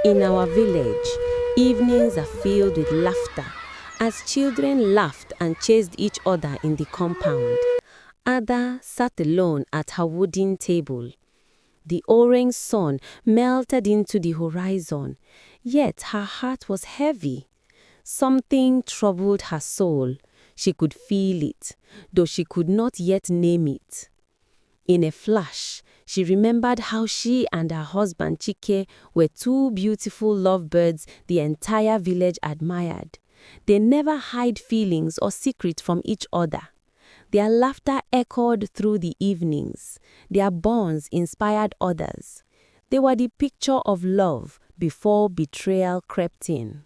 In our village, evenings are filled with laughter as children laughed and chased each other in the compound. Ada sat alone at her wooden table. The orange sun melted into the horizon, yet her heart was heavy. Something troubled her soul. She could feel it, though she could not yet name it. In a flash, she remembered how she and her husband Chike were two beautiful lovebirds the entire village admired. They never hid feelings or secrets from each other. Their laughter echoed through the evenings. Their bonds inspired others. They were the picture of love before betrayal crept in.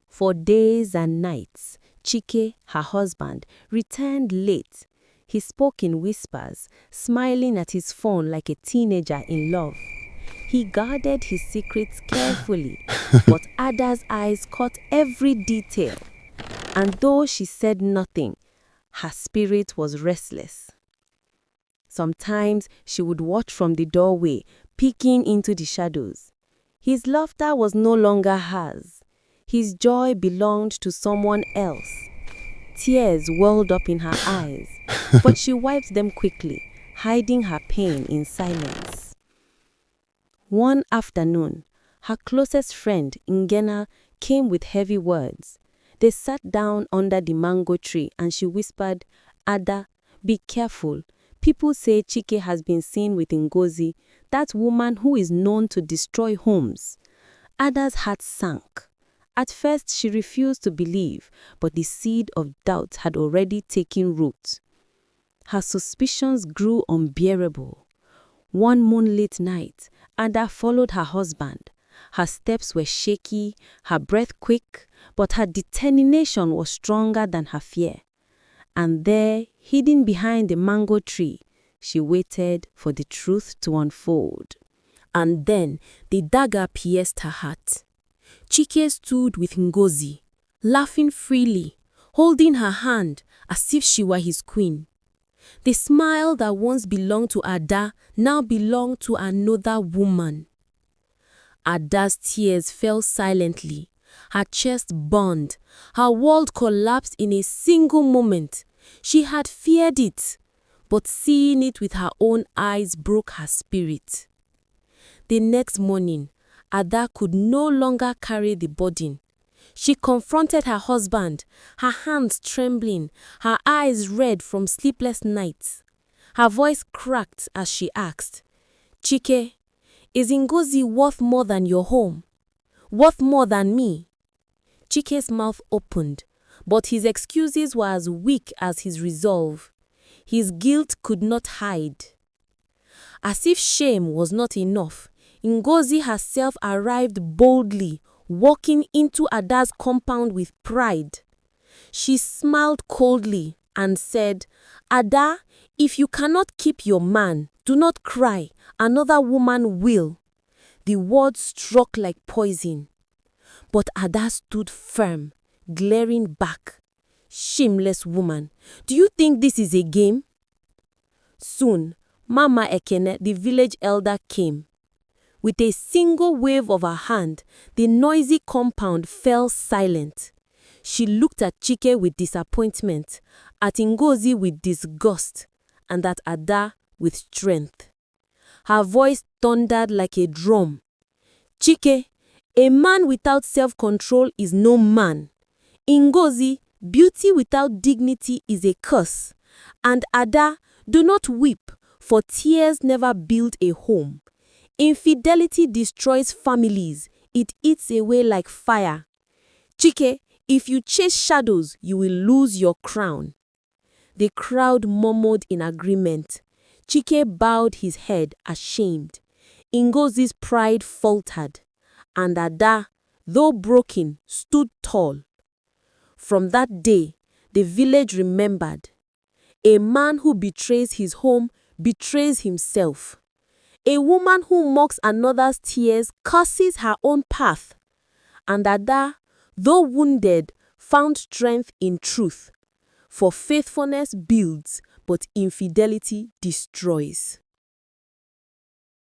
For days and nights, Chike, her husband, returned late. He spoke in whispers, smiling at his phone like a teenager in love. He guarded his secrets carefully, but Ada's eyes caught every detail. And though she said nothing, her spirit was restless. Sometimes she would watch from the doorway, peeking into the shadows. His laughter was no longer hers. His joy belonged to someone else. Tears welled up in her eyes, but she wiped them quickly, hiding her pain in silence. One afternoon, her closest friend, Ngena, came with heavy words. They sat down under the mango tree and she whispered, "Ada, be careful. People say Chike has been seen with Ngozi, that woman who is known to destroy homes." Ada's heart sank. At first, she refused to believe, but the seed of doubt had already taken root. Her suspicions grew unbearable. One moonlit night, Ada followed her husband. Her steps were shaky, her breath quick, but her determination was stronger than her fear. And there, hidden behind the mango tree, she waited for the truth to unfold. And then, the dagger pierced her heart. Chike stood with Ngozi, laughing freely, holding her hand as if she were his queen. The smile that once belonged to Ada now belonged to another woman. Ada's tears fell silently. Her chest burned. Her world collapsed in a single moment. She had feared it, but seeing it with her own eyes broke her spirit. The next morning, Ada could no longer carry the burden. She confronted her husband, her hands trembling, her eyes red from sleepless nights. Her voice cracked as she asked, "Chike, is Ngozi worth more than your home? Worth more than me?" Chike's mouth opened, but his excuses were as weak as his resolve. His guilt could not hide. As if shame was not enough, Ngozi herself arrived boldly, walking into Ada's compound with pride. She smiled coldly and said, "Ada, if you cannot keep your man, do not cry. Another woman will." The words struck like poison. But Ada stood firm, glaring back. "Shameless woman, do you think this is a game?" Soon, Mama Ekene, the village elder, came. With a single wave of her hand, the noisy compound fell silent. She looked at Chike with disappointment, at Ngozi with disgust, and at Ada with strength. Her voice thundered like a drum. "Chike, a man without self-control is no man. Ngozi, beauty without dignity is a curse. And Ada, do not weep, for tears never build a home. Infidelity destroys families. It eats away like fire. Chike, if you chase shadows, you will lose your crown." The crowd murmured in agreement. Chike bowed his head, ashamed. Ngozi's pride faltered. And Ada, though broken, stood tall. From that day, the village remembered. A man who betrays his home betrays himself. A woman who mocks another's tears curses her own path. And Ada, though wounded, found strength in truth. For faithfulness builds, but infidelity destroys.